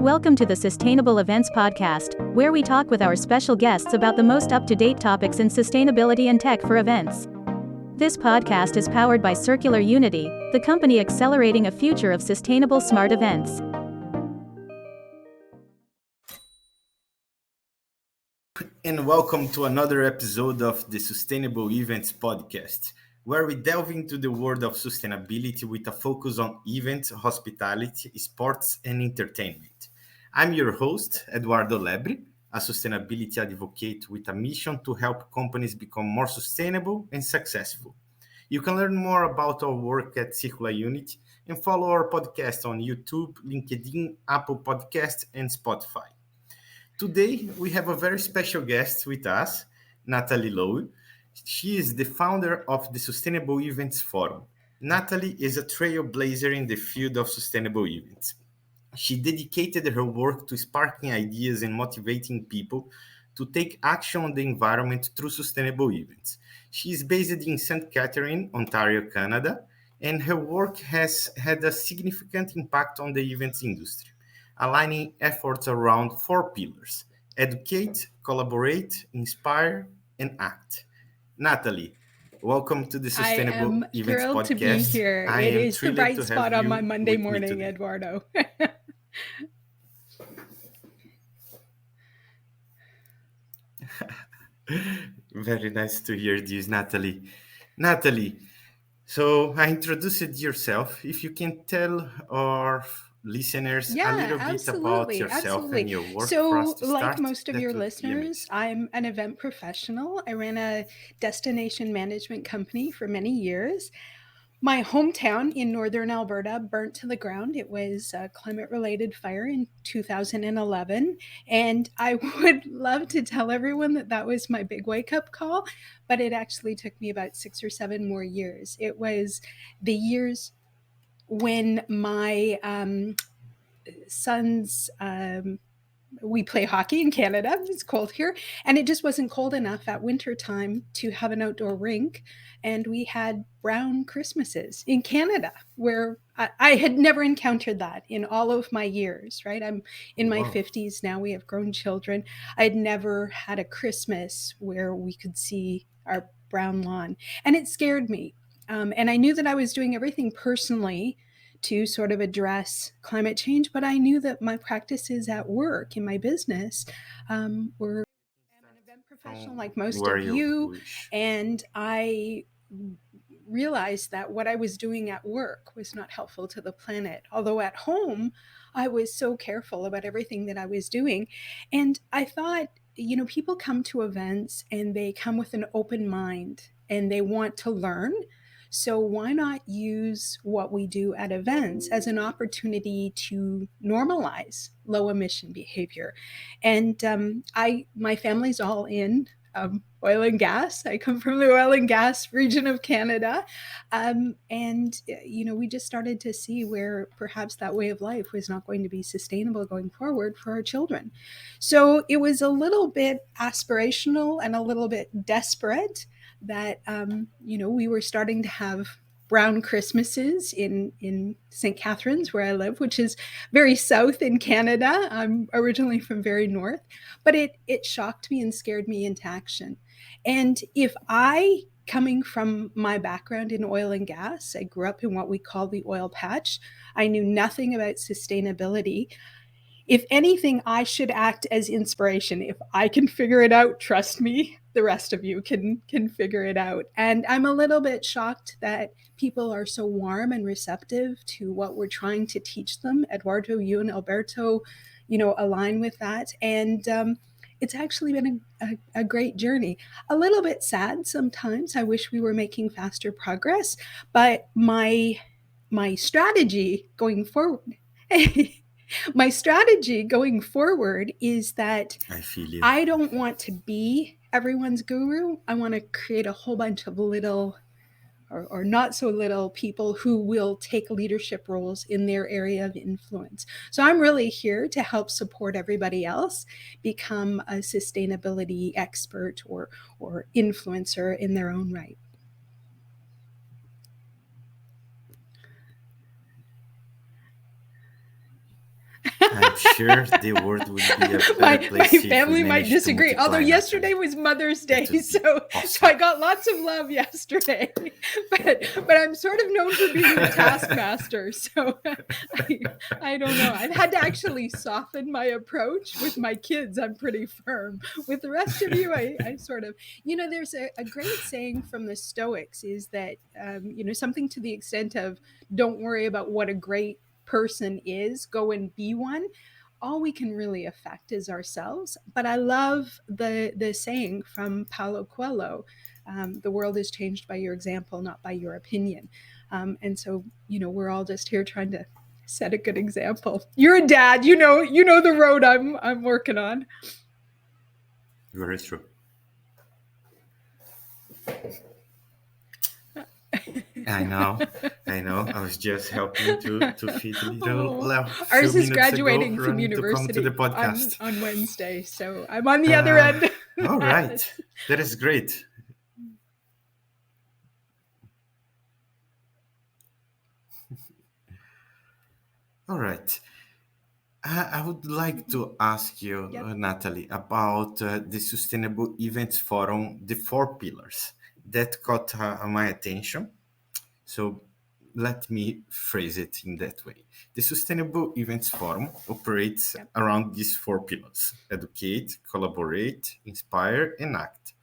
Welcome to the Sustainable Events Podcast, where we talk with our special guests about the most up-to-date topics in sustainability and tech for events. This podcast is powered by Circular Unity, the company accelerating a future of sustainable smart events. And welcome to another episode of the Sustainable Events Podcast, where we delve into the world of sustainability with a focus on events, hospitality, sports, and entertainment. I'm your host, Eduardo Lebre, a sustainability advocate with a mission to help companies become more sustainable and successful. You can learn more about our work at Circular Unity and follow our podcast on YouTube, LinkedIn, Apple Podcasts, and Spotify. Today, we have a very special guest with us, Natalie Lowe. She is the founder of the Sustainable Events Forum. Natalie is a trailblazer in the field of sustainable events. She dedicated her work to sparking ideas and motivating people to take action on the environment through sustainable events. She is based in St. Catherine, Ontario, Canada, and her work has had a significant impact on the events industry, aligning efforts around four pillars: educate, collaborate, inspire, and act. Natalie, welcome to the I Sustainable am Events thrilled to be Podcast. here. I It am is the thrilled bright to spot have on my you Monday with me morning, today. Eduardo. Very nice to hear this, Natalie. Natalie, so I introduced yourself. If you can tell our listeners a Yeah, little bit about absolutely. yourself and Absolutely. your work for us So, to like start, most of that your would be listeners, amazing. I'm an event professional. I ran a destination management company for many years. My hometown in northern Alberta burnt to the ground. It was a climate related fire in 2011. And I would love to tell everyone that that was my big wake up call, but it actually took me about 6 or 7 more years. It was the years when my son's we play hockey in Canada. It's cold here. And it just wasn't cold enough at winter time to have an outdoor rink. And we had brown Christmases in Canada, where I had never encountered that in all of my years, right? I'm in my Wow. 50s now. We have grown children. I had never had a Christmas where we could see our brown lawn. And it scared me. And I knew that I was doing everything personally to sort of address climate change, but I knew that my practices at work in my business were. I'm an event professional From like most where of you you, wish. and I realized that what I was doing at work was not helpful to the planet. Although at home, I was so careful about everything that I was doing. And I thought, people come to events and they come with an open mind and they want to learn. So why not use what we do at events as an opportunity to normalize low emission behavior? And my family's all in oil and gas. I come from the oil and gas region of Canada. We just started to see where perhaps that way of life was not going to be sustainable going forward for our children. So it was a little bit aspirational and a little bit desperate that, we were starting to have brown Christmases in St. Catharines, where I live, which is very south in Canada. I'm originally from very north, but it shocked me and scared me into action. And if I, coming from my background in oil and gas, I grew up in what we call the oil patch. I knew nothing about sustainability. If anything, I should act as inspiration. If I can figure it out, trust me, the rest of you can figure it out. And I'm a little bit shocked that people are so warm and receptive to what we're trying to teach them. Eduardo, you and Alberto, align with that. And it's actually been a great journey. A little bit sad sometimes. I wish we were making faster progress, but my strategy going forward my strategy going forward is that I feel you. I don't want to be everyone's guru. I want to create a whole bunch of little or not so little people who will take leadership roles in their area of influence. So I'm really here to help support everybody else become a sustainability expert or influencer in their own right. I'm sure the world would be a better My place if we family might managed to disagree. Although multiply yesterday naturally. was Mother's That Day, would be so awesome. I got lots of love yesterday. But I'm sort of known for being the taskmaster, so I don't know. I've had to actually soften my approach. With my kids, I'm pretty firm. With the rest of you, I sort of, there's a great saying from the Stoics is that, something to the extent of, don't worry about what a great person is, go and be one. All we can really affect is ourselves. But I love the saying from Paulo Coelho, the world is changed by your example, not by your opinion. And so, we're all just here trying to set a good example. You're a dad, you know the road I'm working on. Very true. I know. I was just helping to feed little Leo a Ours few is minutes ago, graduating from running to come to university the podcast. on Wednesday, so I'm on the other end. All right, that is great. All right. I would like to ask you, Yep. Natalie, about the Sustainable Events Forum, the four pillars that caught my attention. So let me phrase it in that way. The Sustainable Events Forum operates Yep. around these four pillars: educate, collaborate, inspire, and act.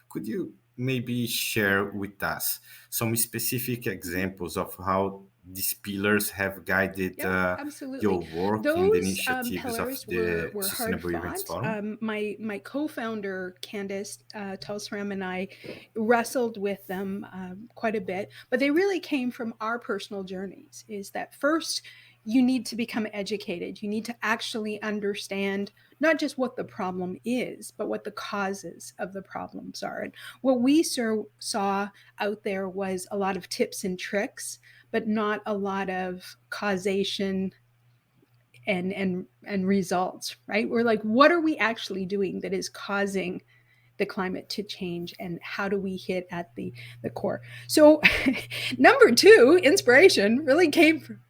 Could you maybe share with us some specific examples of how these pillars have guided Yeah, absolutely. your work and the Those initiatives of pillars the were hard Sustainable Events fought. Forum? My co-founder Candace Telsram and I wrestled with them quite a bit, but they really came from our personal journeys. Is that first, you need to become educated. You need to actually understand not just what the problem is, but what the causes of the problems are. And what we saw out there was a lot of tips and tricks, but not a lot of causation and results, right? We're like, what are we actually doing that is causing the climate to change, and how do we hit at the core? So number two, inspiration really came from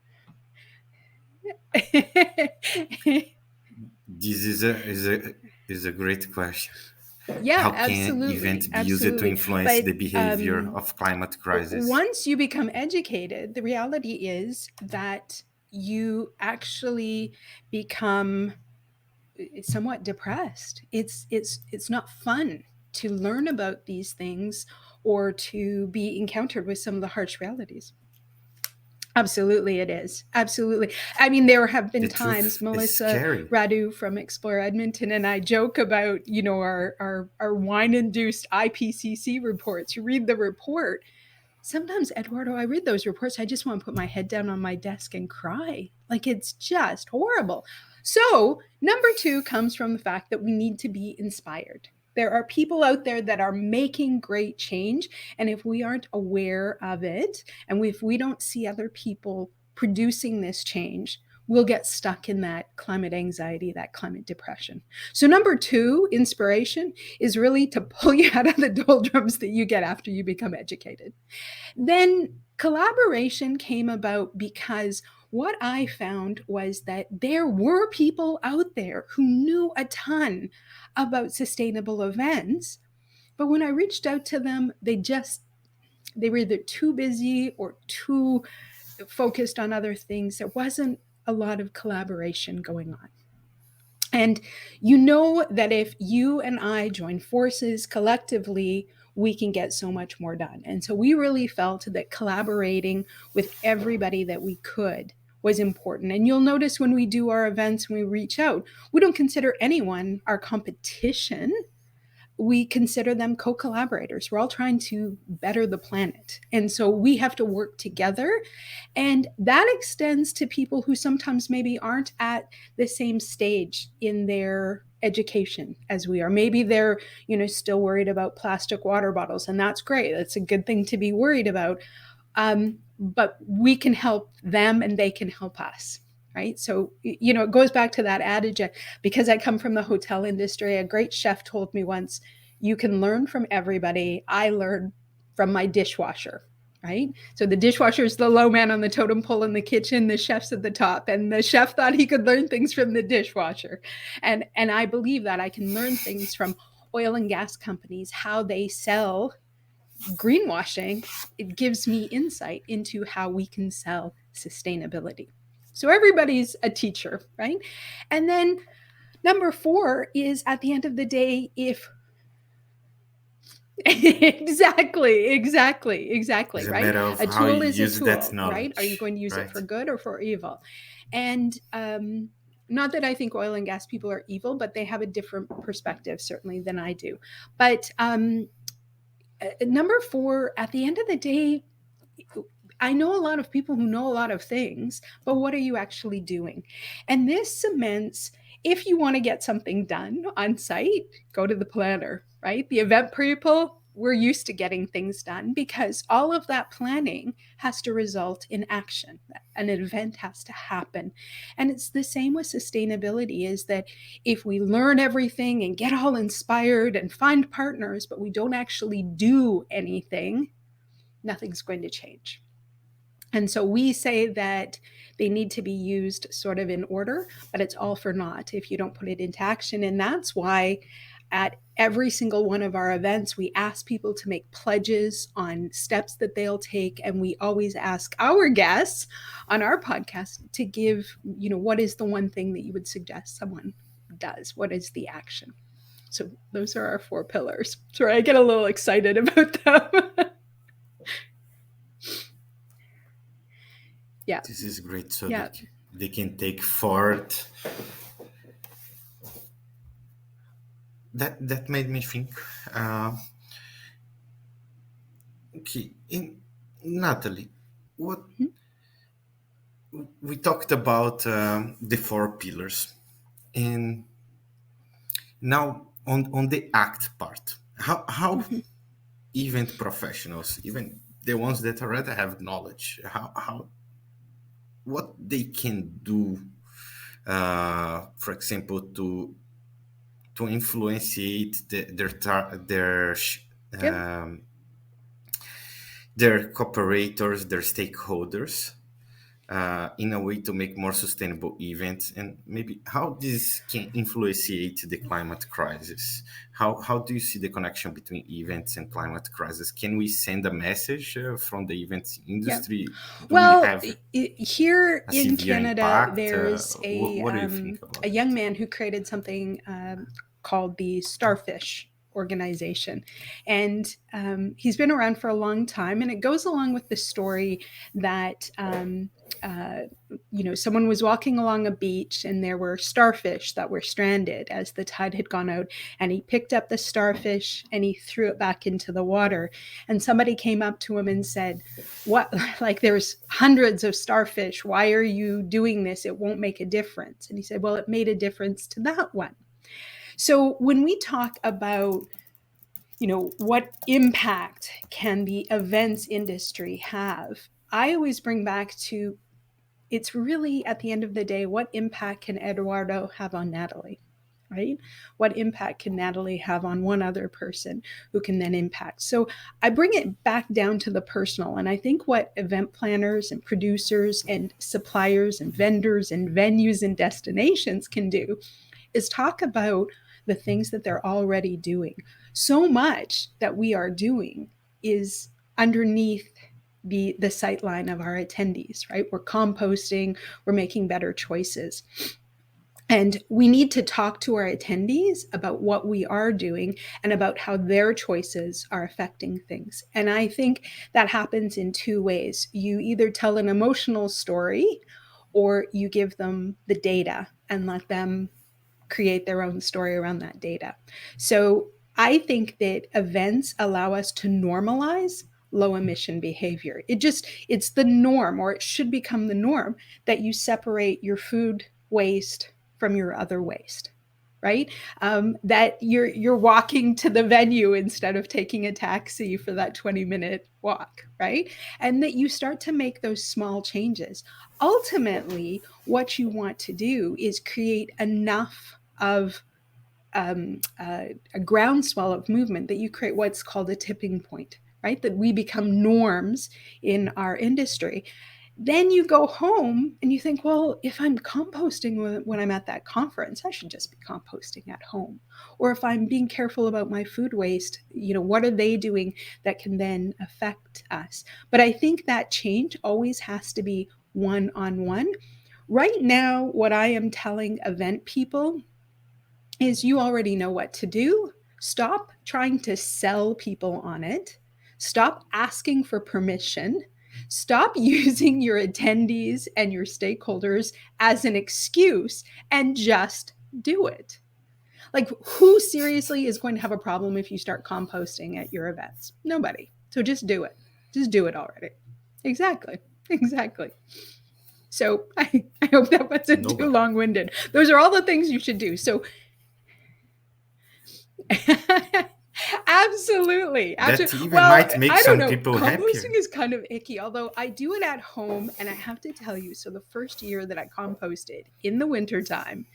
This is a great question. yeah, How can absolutely, events be used to absolutely. influence But the behavior of climate crisis? once you become educated, the reality is that you actually become somewhat depressed. It's not fun to learn about these things or to be encountered with some of the harsh realities. Absolutely, it is. Absolutely. I mean, there have been The times, truth is Melissa scary. Radu from Explore Edmonton and I joke about, our wine-induced IPCC reports. You read the report. Sometimes, Eduardo, I read those reports. I just want to put my head down on my desk and cry. Like, it's just horrible. So, number two comes from the fact that we need to be inspired. There are people out there that are making great change. And if we aren't aware of it, and if we don't see other people producing this change, we'll get stuck in that climate anxiety, that climate depression. So, number two, inspiration, is really to pull you out of the doldrums that you get after you become educated. Then collaboration came about because what I found was that there were people out there who knew a ton about sustainable events. But when I reached out to them, they were either too busy or too focused on other things. There wasn't a lot of collaboration going on. And you know that if you and I join forces collectively, we can get so much more done. And so we really felt that collaborating with everybody that we could was important. And you'll notice when we do our events, when we reach out, we don't consider anyone our competition. We consider them co-collaborators. We're all trying to better the planet. And so we have to work together. And that extends to people who sometimes maybe aren't at the same stage in their education as we are. Maybe they're, still worried about plastic water bottles, and that's great. That's a good thing to be worried about. But we can help them and they can help us. Right. So, it goes back to that adage, because I come from the hotel industry. A great chef told me once, you can learn from everybody. I learned from my dishwasher. right? So the dishwasher is the low man on the totem pole in the kitchen, the chef's at the top, and the chef thought he could learn things from the dishwasher. And I believe that I can learn things from oil and gas companies, how they sell greenwashing. It gives me insight into how we can sell sustainability. So everybody's a teacher, right? And then number 4 is, at the end of the day, if exactly, It's a right? matter of A how you tool is a use that tool, right? Are you knowledge, going to use it right? for good or for evil? And not that I think oil and gas people are evil, but they have a different perspective, certainly, than I do. But number 4, at the end of the day, I know a lot of people who know a lot of things, but what are you actually doing? And this cements, if you want to get something done on site, go to the planner, right? The event people, we're used to getting things done because all of that planning has to result in action. An event has to happen. And it's the same with sustainability, is that if we learn everything and get all inspired and find partners, but we don't actually do anything, nothing's going to change. And so we say that they need to be used sort of in order, but it's all for naught if you don't put it into action. And that's why at every single one of our events, we ask people to make pledges on steps that they'll take. And we always ask our guests on our podcast to give, what is the one thing that you would suggest someone does? What is the action? So those are our 4 pillars. Sorry, I get a little excited about them. Yeah. This is great, so Yeah. they can take forward. That made me think. Okay, Natalie, what we talked about the 4 pillars, and now on the act part, how event professionals, even the ones that already have knowledge, how what they can do, for example, to influence their cooperators, their stakeholders, in a way to make more sustainable events, and maybe how this can influence the climate crisis. How do you see the connection between events and climate crisis? Can we send a message from the events industry? Do Well, we have here a in severe Canada, impact? there's What do you think about a young it? man who created something called the Starfish Organization. And he's been around for a long time. And it goes along with the story that someone was walking along a beach and there were starfish that were stranded as the tide had gone out. And he picked up the starfish and he threw it back into the water. And somebody came up to him and said, "What? Like, there's hundreds of starfish. Why are you doing this? It won't make a difference." And he said, "Well, it made a difference to that one." So when we talk about, what impact can the events industry have, I always bring back to, it's really, at the end of the day, what impact can Eduardo have on Natalie, right? What impact can Natalie have on one other person who can then impact? So I bring it back down to the personal. And I think what event planners and producers and suppliers and vendors and venues and destinations can do is talk about the things that they're already doing. So much that we are doing is underneath the sight line of our attendees, right? We're composting, we're making better choices. And we need to talk to our attendees about what we are doing and about how their choices are affecting things. And I think that happens in 2 ways. You either tell an emotional story or you give them the data and let them create their own story around that data. So I think that events allow us to normalize low emission behavior. It's the norm, or it should become the norm, that you separate your food waste from your other waste, right? That you're walking to the venue instead of taking a taxi for that 20-minute walk, right? And that you start to make those small changes. Ultimately, what you want to do is create enough of a groundswell of movement that you create what's called a tipping point, right? That we become norms in our industry. Then you go home and you think, well, if I'm composting when I'm at that conference, I should just be composting at home. Or if I'm being careful about my food waste, what are they doing that can then affect us? But I think that change always has to be one-on-one. Right now, what I am telling event people is you already know what to do. Stop trying to sell people on it. Stop asking for permission. Stop using your attendees and your stakeholders as an excuse and just do it. Like, who seriously is going to have a problem if you start composting at your events? Nobody. So just do it. Just do it already. Exactly. Exactly. So I hope that wasn't Nobody. too long-winded. Those are all the things you should do. So absolutely. That even Well, might make I don't some know. people Composting happier. is kind of icky, although I do it at home. And I have to tell you, so the first year that I composted in the wintertime,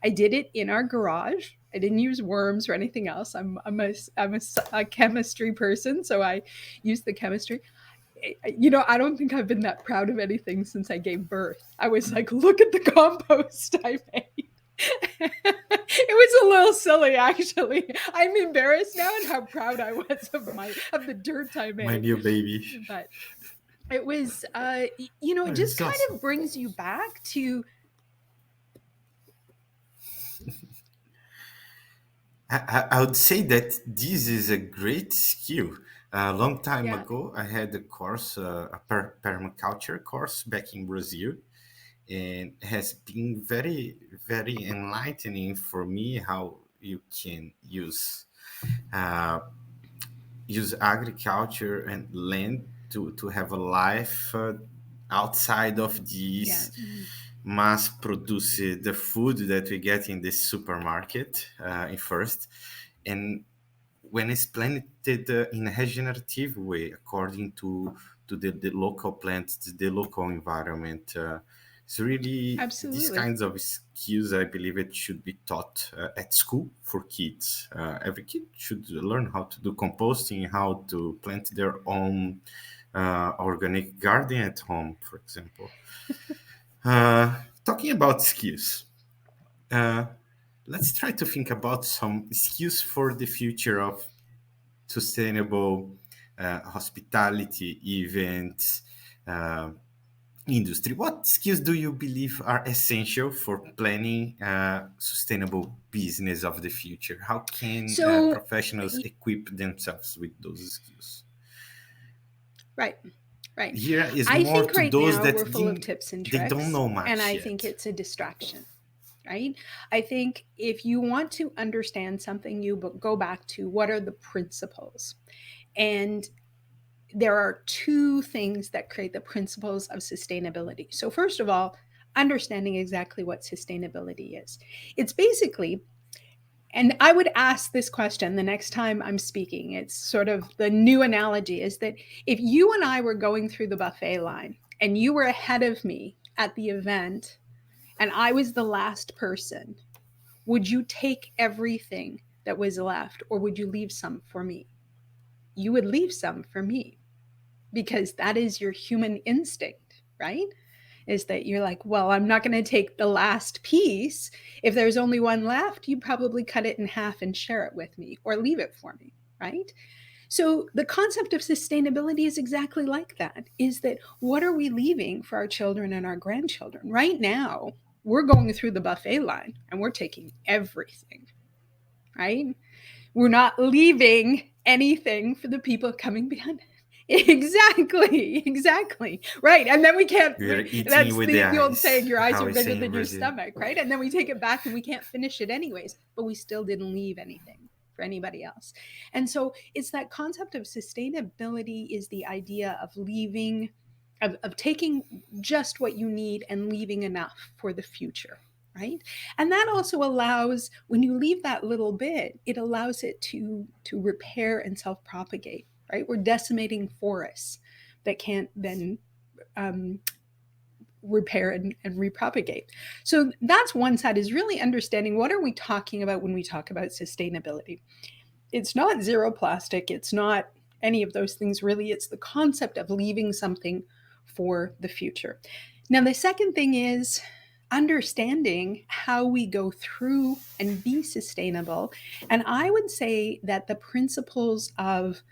I did it in our garage. I didn't use worms or anything else. I'm a chemistry person, so I use the chemistry. I don't think I've been that proud of anything since I gave birth. I was like, look at the compost I made. It was a little silly, actually. I'm embarrassed now and how proud I was of the dirt I made. My new baby. But it was, it just kind of brings you back to. I would say that this is a great skill. A long time Yeah. ago, I had a course, a permaculture course back in Brazil, and has been very, very enlightening for me how you can use agriculture and land to have a life outside of these mass produced the food that we get in the supermarket in first, and when it's planted in a regenerative way according to the local plants, the local environment. It's really Absolutely. these kinds of skills, I believe it should be taught at school for kids. Every kid should learn how to do composting, how to plant their own organic garden at home, for example. Talking about skills, let's try to think about some skills for the future of sustainable hospitality events industry. What skills do you believe are essential for planning sustainable business of the future? How can professionals equip themselves with those skills? Right. Here is I more think to right those now that we're full of tips and tricks, they don't know much and I yet. think it's a distraction. Right? I think if you want to understand something, you go back to what are the principles. And there are two things that create the principles of sustainability. So first of all, understanding exactly what sustainability is. It's basically, and I would ask this question the next time I'm speaking. It's sort of the new analogy is that if you and I were going through the buffet line and you were ahead of me at the event and I was the last person, would you take everything that was left or would you leave some for me? You would leave some for me because that is your human instinct, right? Is that you're like, well, I'm not going to take the last piece. If there's only one left, you probably cut it in half and share it with me or leave it for me, right? So the concept of sustainability is exactly like that, is that what are we leaving for our children and our grandchildren? Right now, we're going through the buffet line and we're taking everything, right? We're not leaving anything for the people coming behind. Exactly. Right. And then we can't, that's the old saying, your eyes are bigger than your stomach, right? And then we take it back and we can't finish it anyways, but we still didn't leave anything for anybody else. And so it's that concept of sustainability is the idea of leaving, of taking just what you need and leaving enough for the future. Right. And that also allows, when you leave that little bit, it allows it to repair and self-propagate, right? We're decimating forests that can't then repair and repropagate. So that's one side, is really understanding what are we talking about when we talk about sustainability. It's not zero plastic. It's not any of those things really. It's the concept of leaving something for the future. Now, the second thing is understanding how we go through and be sustainable. And I would say that the principles of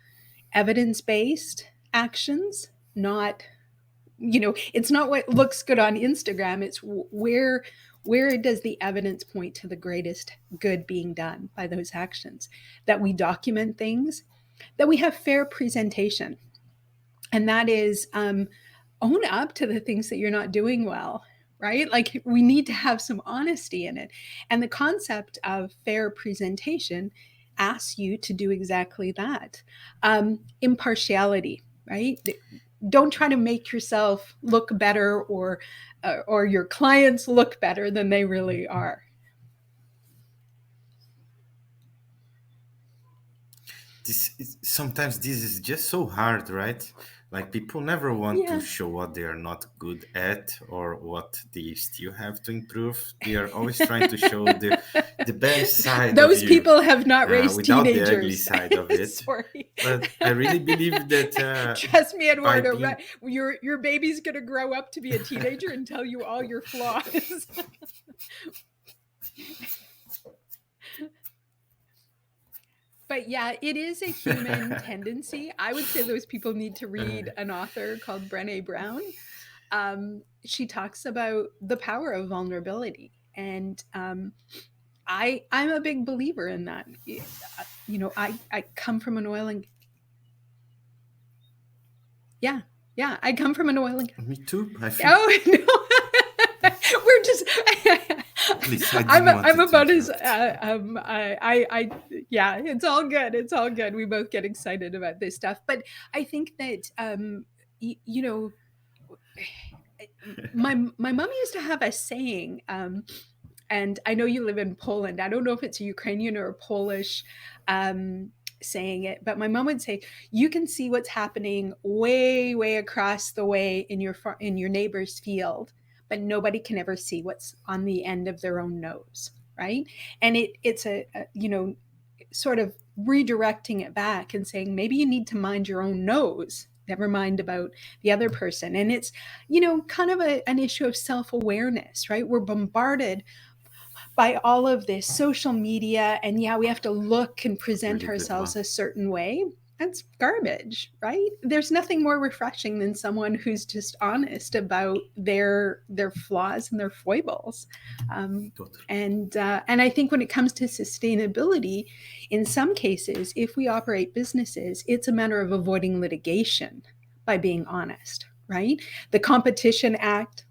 evidence-based actions, not, it's not what looks good on Instagram. It's where does the evidence point to the greatest good being done by those actions, that we document things, that we have fair presentation. And that is own up to the things that you're not doing well, right? Like, we need to have some honesty in it. And the concept of fair presentation asks you to do exactly that. Impartiality, right? Don't try to make yourself look better or your clients look better than they really are. Sometimes this is just so hard, right? Like, people never want Yeah. to show what they are not good at or what they still have to improve. They are always trying to show the best side Those of you, people have not raised without teenagers. the ugly side of it. Sorry. But I really believe that Trust me, Eduardo, being... your baby's going to grow up to be a teenager and tell you all your flaws. But yeah, it is a human tendency. I would say those people need to read an author called Brené Brown. She talks about the power of vulnerability. And I'm a big believer in that. I come from an oil and... Yeah, I come from an oil and... Me too. Oh, no. We're just... Please, I'm about as yeah, it's all good. It's all good. We both get excited about this stuff. But I think that my mom used to have a saying, and I know you live in Poland. I don't know if it's a Ukrainian or a Polish saying it, but my mom would say, you can see what's happening way, way across the way in your neighbor's field, but nobody can ever see what's on the end of their own nose, right? And it's a sort of redirecting it back and saying, maybe you need to mind your own nose, never mind about the other person. And it's, kind of an issue of self-awareness, right? We're bombarded by all of this social media, and we have to look and present Really ourselves a certain way. That's garbage, right? There's nothing more refreshing than someone who's just honest about their flaws and their foibles. Totally. And I think when it comes to sustainability, in some cases, if we operate businesses, it's a matter of avoiding litigation by being honest, right? The Competition Act.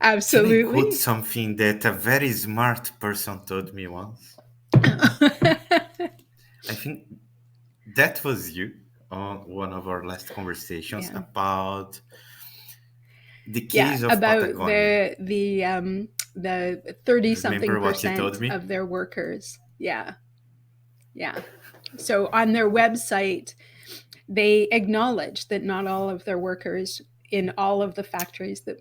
Absolutely. Can I quote something that a very smart person told me once? I think that was you on one of our last conversations about the case of about Patagonia. the 30-something% of their workers. Yeah. So on their website, they acknowledge that not all of their workers in all of the factories that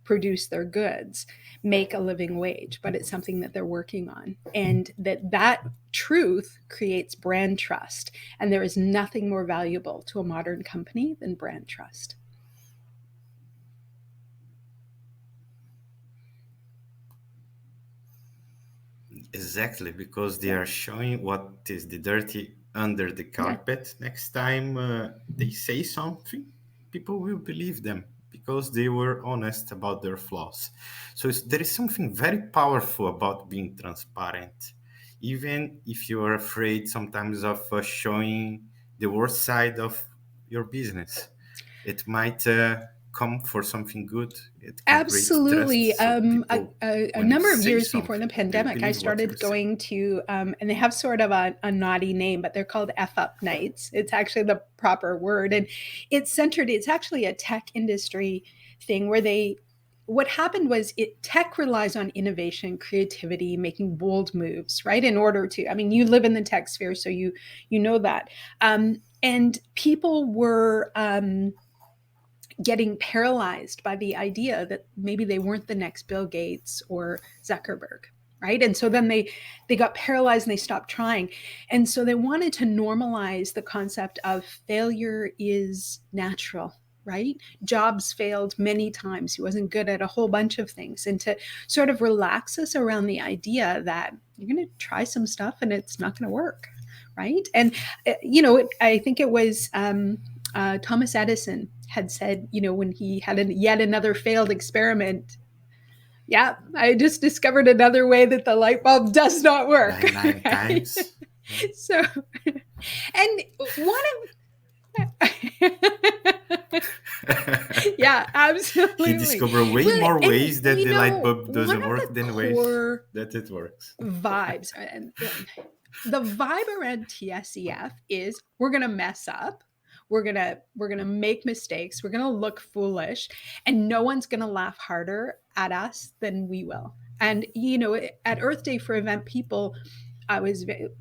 produce their goods make a living wage, but it's something that they're working on. And that truth creates brand trust. And there is nothing more valuable to a modern company than brand trust. Exactly, because they are showing what is the dirty under the carpet. Next time they say something, people will believe them, because they were honest about their flaws. So there is something very powerful about being transparent, even if you are afraid sometimes of showing the worst side of your business. It might come for something good. It can Absolutely. A number of years before the pandemic, I started going to, and they have sort of a naughty name, but they're called F-Up Nights. It's actually the proper word. And it's actually a tech industry thing where what happened was tech relies on innovation, creativity, making bold moves, right? In order to, you live in the tech sphere, so you know that. And people were getting paralyzed by the idea that maybe they weren't the next Bill Gates or Zuckerberg, right? And so then they got paralyzed and they stopped trying. And so they wanted to normalize the concept of failure is natural, right? Jobs failed many times. He wasn't good at a whole bunch of things. And to sort of relax us around the idea that you're going to try some stuff and it's not going to work, right? And, I think it was Thomas Edison had said, when he had yet another failed experiment, yeah, I just discovered another way that the light bulb does not work. Nine times. So, and one of yeah, absolutely. He discovered way more ways that the light bulb doesn't work than ways that it works. Vibes. And the vibe around TSEF is we're gonna mess up. We're gonna make mistakes. We're gonna look foolish, and no one's gonna laugh harder at us than we will. And at Earth Day for Event People,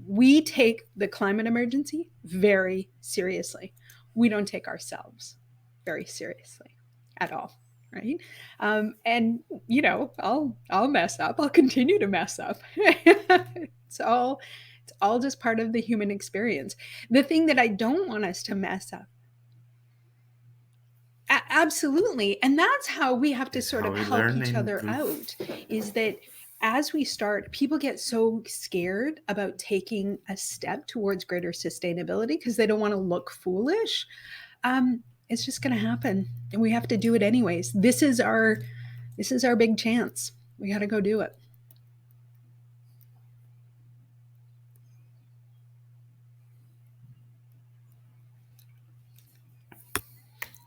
we take the climate emergency very seriously. We don't take ourselves very seriously at all, right? And I'll mess up. I'll continue to mess up. It's all just part of the human experience. The thing that I don't want us to mess up. Absolutely. And that's how we have to sort of help each other out, is that as we start, people get so scared about taking a step towards greater sustainability because they don't want to look foolish. It's just going to happen, and we have to do it anyways. This is our big chance. We got to go do it.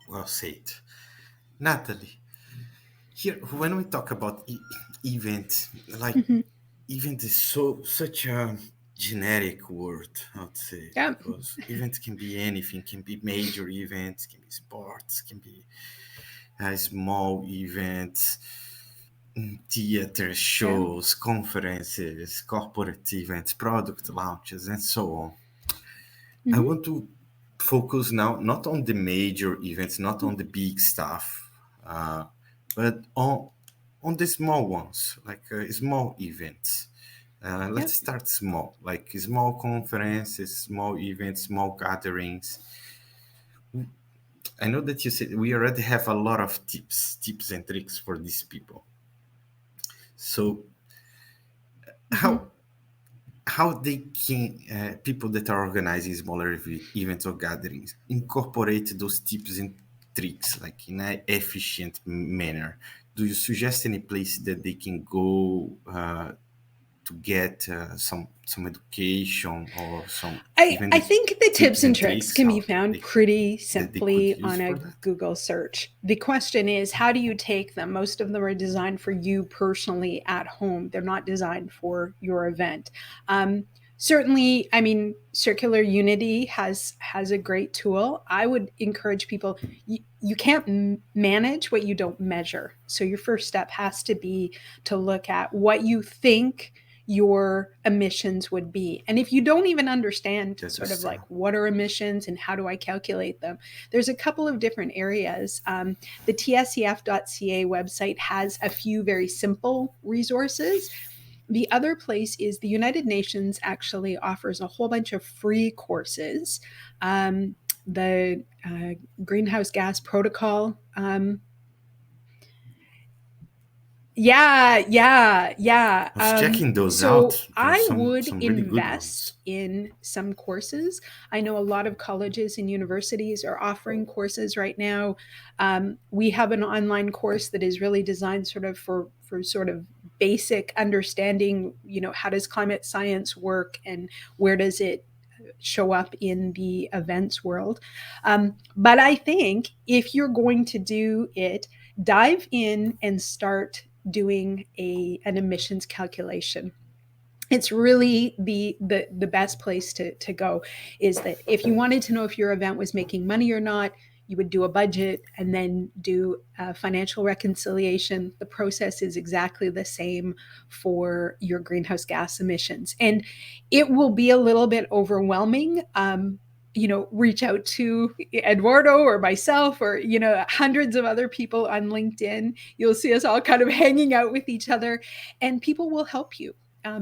Well said. Natalie, here when we talk about event, like event is such a generic word, I would say. Yeah. Because events can be anything, can be major events, can be sports, can be small events, theater shows, conferences, corporate events, product launches, and so on. I want to focus now not on the major events, not on the big stuff, but on the small ones, like small events. Let's start small, like small conferences, small events, small gatherings. I know that you said we already have a lot of tips and tricks for these people. So how they can, people that are organizing smaller events or gatherings, incorporate those tips and tricks like in an efficient manner? Do you suggest any place that they can go to get some education or some? I think the tips and tricks can be found pretty simply on a Google search. The question is, how do you take them? Most of them are designed for you personally at home. They're not designed for your event. Certainly, I mean, Circular Unity has a great tool. I would encourage people, you can't manage what you don't measure. So your first step has to be to look at what you think your emissions would be. And if you don't even understand sort of like what are emissions and how do I calculate them, there's a couple of different areas. The tsef.ca website has a few very simple resources. The other place is the United Nations actually offers a whole bunch of free courses. The Greenhouse Gas Protocol. Yeah. I was checking those out. So I would invest in some courses. I know a lot of colleges and universities are offering courses right now. We have an online course that is really designed sort of for sort of basic understanding, how does climate science work and where does it show up in the events world. But I think if you're going to do it, dive in and start doing an emissions calculation. It's really the best place to go. Is that if you wanted to know if your event was making money or not, you would do a budget and then do a financial reconciliation. The process is exactly the same for your greenhouse gas emissions. And it will be a little bit overwhelming. reach out to Eduardo or myself or, hundreds of other people on LinkedIn. You'll see us all kind of hanging out with each other, and people will help you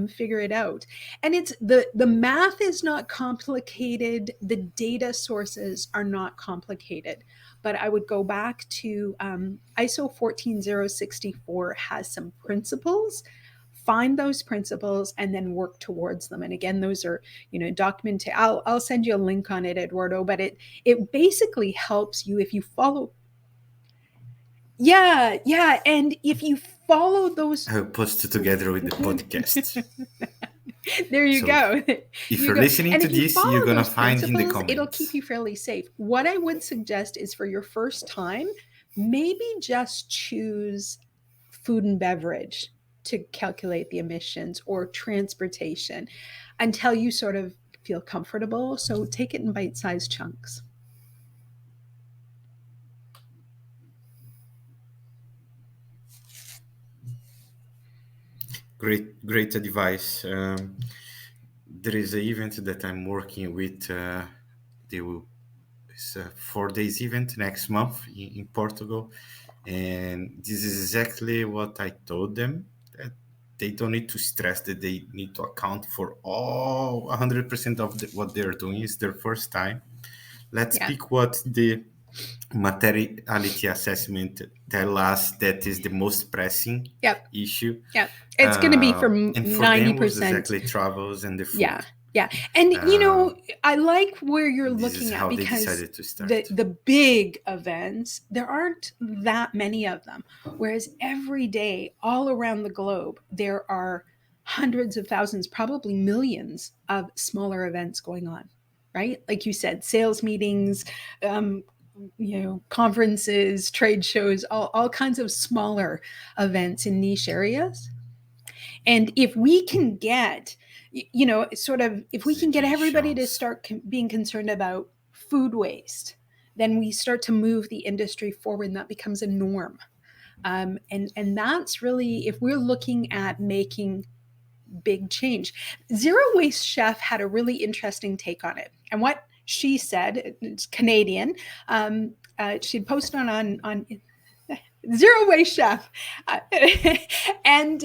figure it out. And it's the math is not complicated. The data sources are not complicated. But I would go back to ISO 14064 has some principles. Find those principles and then work towards them. And again, those are, documented. I'll send you a link on it, Eduardo, but it basically helps you if you follow. Yeah. And if you follow those. I'll post it together with the podcast. There you go. If you're listening to this, you're going to find in the comments. It'll keep you fairly safe. What I would suggest is for your first time, maybe just choose food and beverage to calculate the emissions, or transportation, until you sort of feel comfortable. So take it in bite-sized chunks. Great advice. There is an event that I'm working with. It's a 4 days event next month in Portugal. And this is exactly what I told them, that they don't need to stress that they need to account for all 100% of what they're doing. It's their first time. Let's pick what the materiality assessment tell us that is the most pressing issue. Yeah, it's going to be for 90%. Exactly, travels and the food. Yeah. And, I like where you're looking at, because the big events, there aren't that many of them. Whereas every day, all around the globe, there are hundreds of thousands, probably millions of smaller events going on, right? Like you said, sales meetings, conferences, trade shows, all kinds of smaller events in niche areas. And if we can get, if we can get everybody to start being concerned about food waste, then we start to move the industry forward, and that becomes a norm. And that's really, if we're looking at making big change. Zero Waste Chef had a really interesting take on it. And what she said, it's Canadian, she'd posted on Zero Waste Chef. And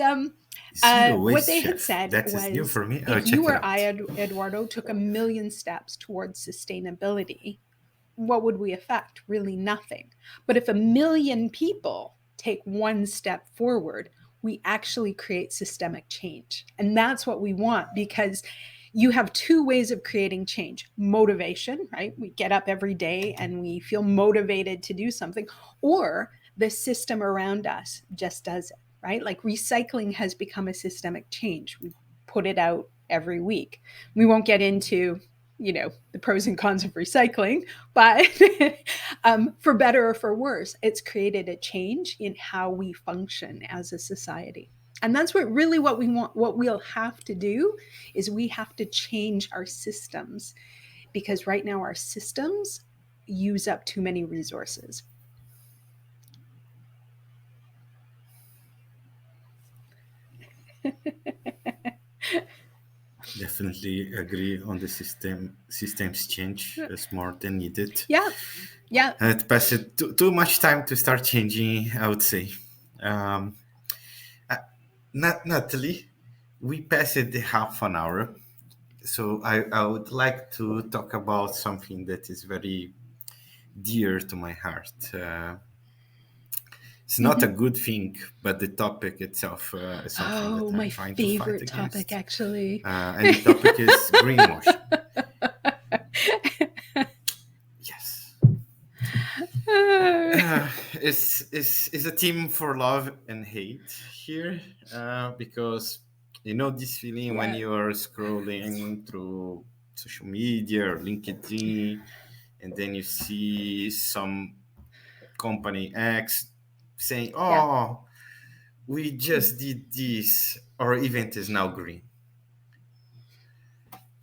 what they had said was, new for me. if you or I, Eduardo, took 1 million steps towards sustainability, what would we affect? Really nothing. But if 1 million people take one step forward, we actually create systemic change. And that's what we want, because you have two ways of creating change. Motivation, right? We get up every day and we feel motivated to do something, or the system around us just does it, right? Like recycling has become a systemic change. We put it out every week. We won't get into, the pros and cons of recycling, but for better or for worse, it's created a change in how we function as a society. And that's what we want. What we'll have to do is we have to change our systems, because right now our systems use up too many resources. Definitely agree on the systems change is more than needed. Yeah. It passed too much time to start changing, I would say. Natalie, we passed the half an hour, so I would like to talk about something that is very dear to my heart. It's not a good thing, but the topic itself is something that I'm trying to fight against. My favorite topic, actually. And the topic is greenwashing. Yes. It's a team for love and hate here, because this feeling when you are scrolling through social media or LinkedIn, and then you see some company X saying, we just did this, our event is now green,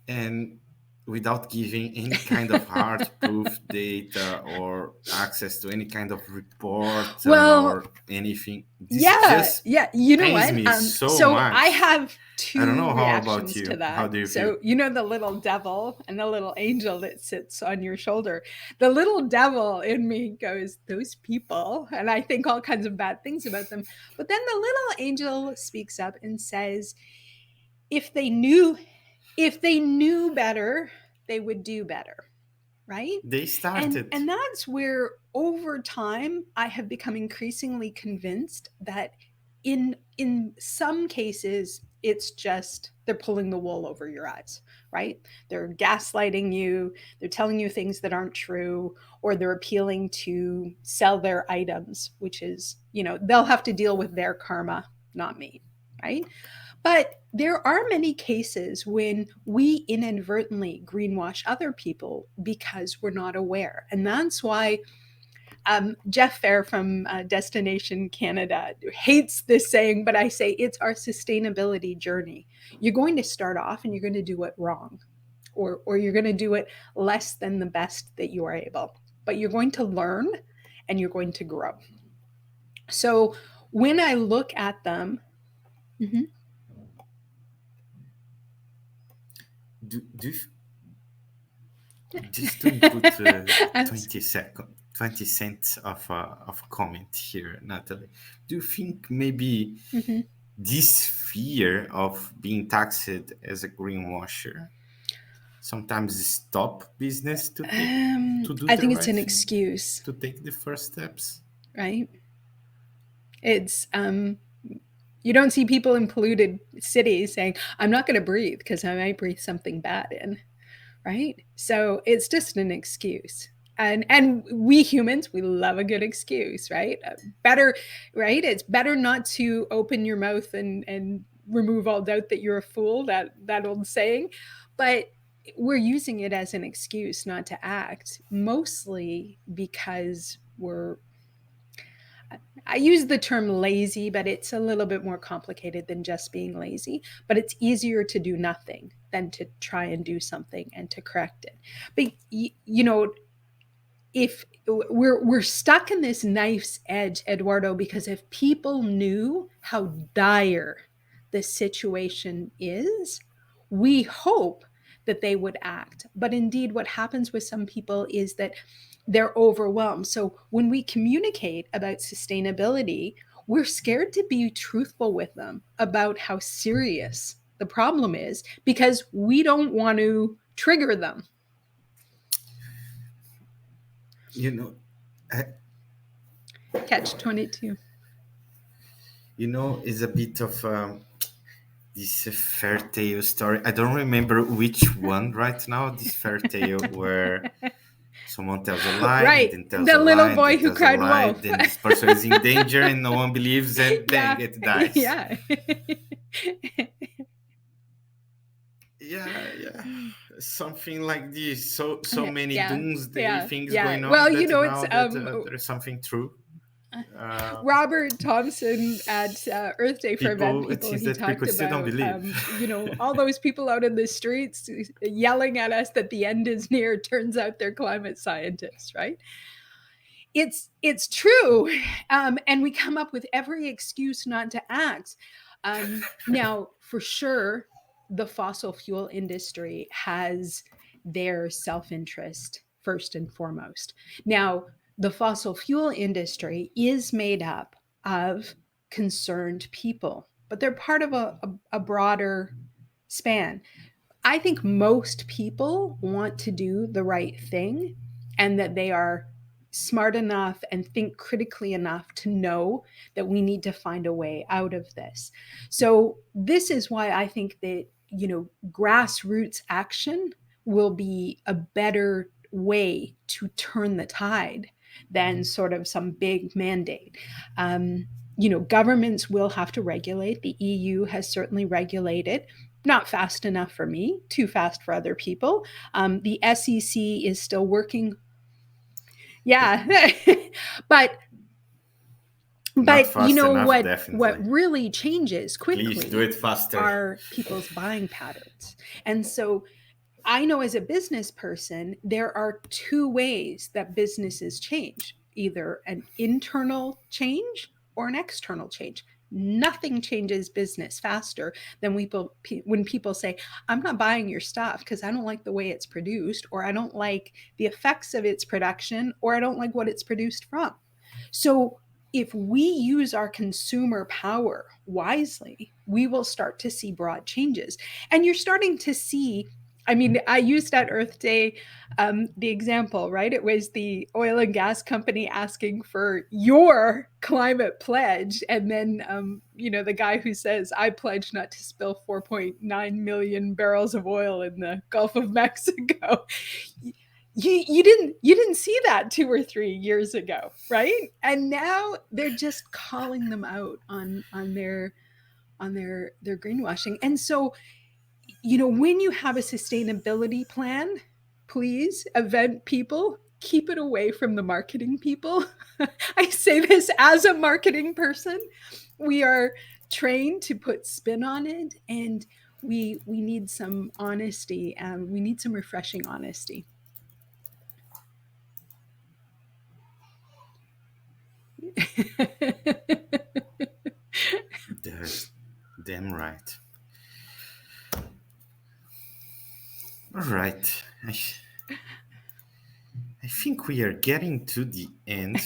and without giving any kind of hard proof data or access to any kind of report or anything. This you know what? So much. I have I don't two know how about reactions to you. How that. do you feel? So, you know, the little devil and the little angel that sits on your shoulder. The little devil in me goes, those people, and I think all kinds of bad things about them. But then the little angel speaks up and says, if they knew better, they would do better. Right? They started. And that's where over time I have become increasingly convinced that in some cases it's just they're pulling the wool over your eyes, right? They're gaslighting you, they're telling you things that aren't true, or they're appealing to sell their items, which is, you know, they'll have to deal with their karma, not me, right? But there are many cases when we inadvertently greenwash other people because we're not aware. And that's why Jeff Fair from Destination Canada hates this saying, but I say it's our sustainability journey. You're going to start off and you're going to do it wrong, or you're going to do it less than the best that you are able. But you're going to learn and you're going to grow. So when I look at them, Just to input 20 cents of comment here, Natalie. Do you think maybe this fear of being taxed as a greenwasher sometimes stop business to do I the think right it's an thing, excuse, to take the first steps? right? It's you don't see people in polluted cities saying, I'm not going to breathe because I might breathe something bad in, right? So it's just an excuse. And we humans, we love a good excuse, right? Better, right? It's better not to open your mouth and remove all doubt that you're a fool, that old saying. But we're using it as an excuse not to act, mostly because I use the term lazy, but it's a little bit more complicated than just being lazy. But it's easier to do nothing than to try and do something and to correct it. But you know, if we're stuck in this knife's edge, Eduardo, because if people knew how dire the situation is, we hope that they would act. But indeed, what happens with some people is that they're overwhelmed. So when we communicate about sustainability, we're scared to be truthful with them about how serious the problem is because we don't want to trigger them. You know, Catch 22. You know, it's a bit of this fairy tale story. I don't remember which one right now. This fairy tale where someone tells a lie, right, and then tells the a little lie, boy and then who tells cried a lie, wolf. then this person is in danger and no one believes, and yeah. then it dies. Yeah. Yeah, something like this. So many yeah. doomsday things yeah. going on. Well, that you know, now it's that there's something true. Robert Thompson at Earth Day for Event It People. seems He that talked people still don't about, believe. you know, all those people out in the streets yelling at us that the end is near. Turns out they're climate scientists, right? It's true, and we come up with every excuse not to act. Now, for sure, the fossil fuel industry has their self-interest first and foremost. Now, the fossil fuel industry is made up of concerned people, but they're part of a broader span. I think most people want to do the right thing and that they are smart enough and think critically enough to know that we need to find a way out of this. So this is why I think that, you know, grassroots action will be a better way to turn the tide than sort of some big mandate. You know, governments will have to regulate. The EU has certainly regulated. Not fast enough for me, too fast for other people. The SEC is still working. Yeah, but you know enough, what? definitely. What really changes quickly Please do it faster. Are people's buying patterns. And so I know as a business person, there are two ways that businesses change, either an internal change or an external change. Nothing changes business faster than when people say, I'm not buying your stuff because I don't like the way it's produced, or I don't like the effects of its production, or I don't like what it's produced from. So if we use our consumer power wisely, we will start to see broad changes. And you're starting to see, I mean, I used at Earth Day the example, right? It was the oil and gas company asking for your climate pledge. And then, the guy who says, I pledge not to spill 4.9 million barrels of oil in the Gulf of Mexico. You didn't see that 2 or 3 years ago, right? And now they're just calling them out on their greenwashing. And so, when you have a sustainability plan, please, event people, keep it away from the marketing people. I say this as a marketing person. We are trained to put spin on it, and we need some honesty, and we need some refreshing honesty. That's damn right. All right. I think we are getting to the end.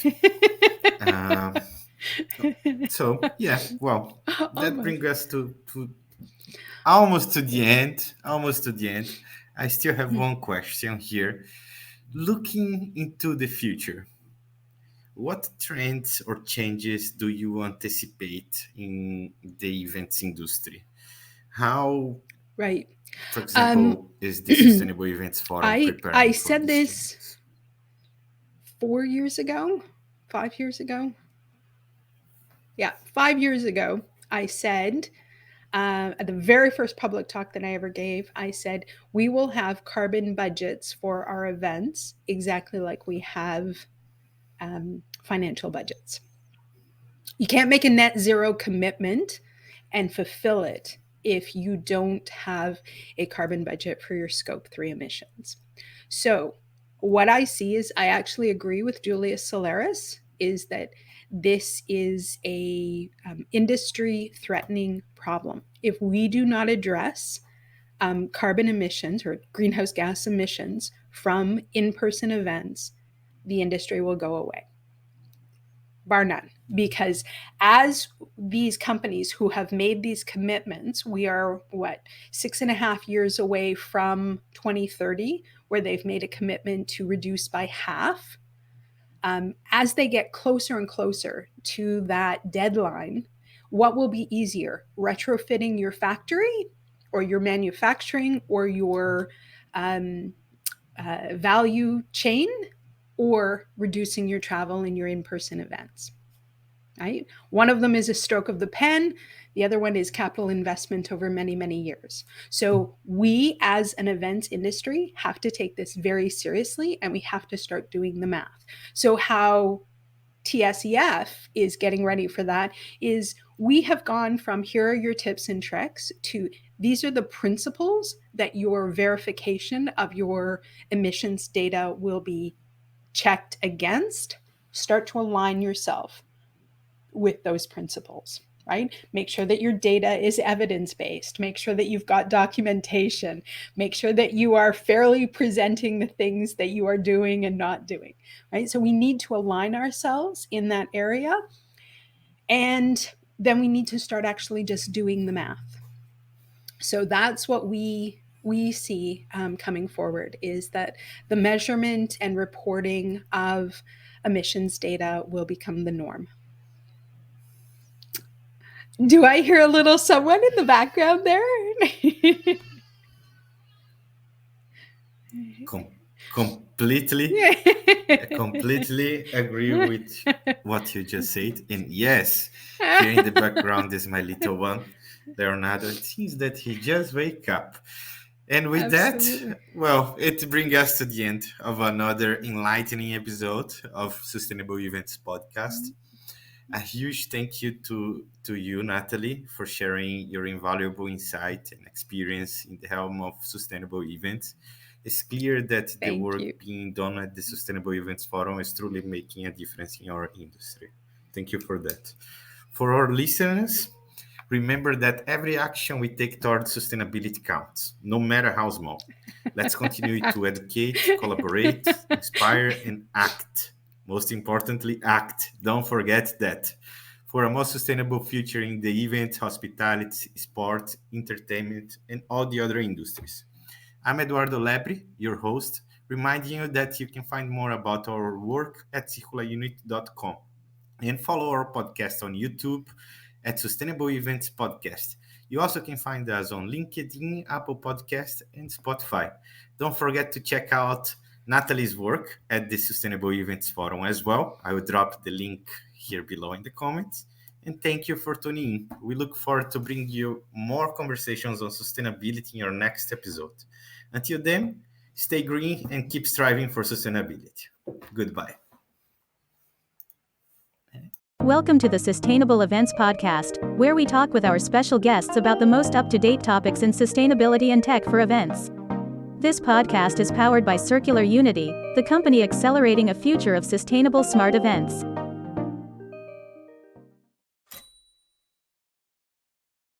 So yeah, well, that brings us to almost to the end. Almost to the end. I still have one question here. Looking into the future, what trends or changes do you anticipate in the events industry? How, Right. for example, is the Sustainable Events Forum I preparing for said these this changes? 4 years ago, 5 years ago. Yeah, 5 years ago, I said, at the very first public talk that I ever gave, I said, we will have carbon budgets for our events exactly like we have financial budgets. You can't make a net zero commitment and fulfill it if you don't have a carbon budget for your scope 3 emissions. So, what I see is, I actually agree with Julius Solaris, is that this is a industry threatening problem. If we do not address carbon emissions or greenhouse gas emissions from in-person events, the industry will go away, bar none. Because as these companies who have made these commitments, we are 6.5 years away from 2030, where they've made a commitment to reduce by half. As they get closer and closer to that deadline, what will be easier? Retrofitting your factory or your manufacturing or your value chain, or reducing your travel and your in-person events? Right? One of them is a stroke of the pen. The other one is capital investment over many, many years. So we as an events industry have to take this very seriously, and we have to start doing the math. So how TSEF is getting ready for that is, we have gone from here are your tips and tricks to these are the principles that your verification of your emissions data will be checked against. Start to align yourself with those principles, right? Make sure that your data is evidence-based. Make sure that you've got documentation. Make sure that you are fairly presenting the things that you are doing and not doing, right? So we need to align ourselves in that area. And then we need to start actually just doing the math. So that's what we see coming forward, is that the measurement and reporting of emissions data will become the norm. Do I hear a little someone in the background there? Completely agree with what you just said. And yes, here in the background is my little one, Leonardo. It seems that he just wake up. And with Absolutely. that, well, it brings us to the end of another enlightening episode of Sustainable Events Podcast. A huge thank you to you, Natalie, for sharing your invaluable insight and experience in the helm of sustainable events. It's clear that the work being done at the Sustainable Events Forum is truly making a difference in our industry. Thank you for that. For our listeners, remember that every action we take towards sustainability counts, no matter how small. Let's continue to educate, collaborate, inspire, and act. Most importantly, act. Don't forget that. For a more sustainable future in the event, hospitality, sport, entertainment, and all the other industries. I'm Eduardo Lebre, your host, reminding you that you can find more about our work at circularunit.com and follow our podcast on YouTube at Sustainable Events Podcast. You also can find us on LinkedIn, Apple Podcast, and Spotify. Don't forget to check out Natalie's work at the Sustainable Events Forum as well. I will drop the link here below in the comments. And thank you for tuning in. We look forward to bringing you more conversations on sustainability in our next episode. Until then, stay green and keep striving for sustainability. Goodbye. Welcome to the Sustainable Events Podcast, where we talk with our special guests about the most up-to-date topics in sustainability and tech for events. This podcast is powered by Circular Unity, the company accelerating a future of sustainable smart events.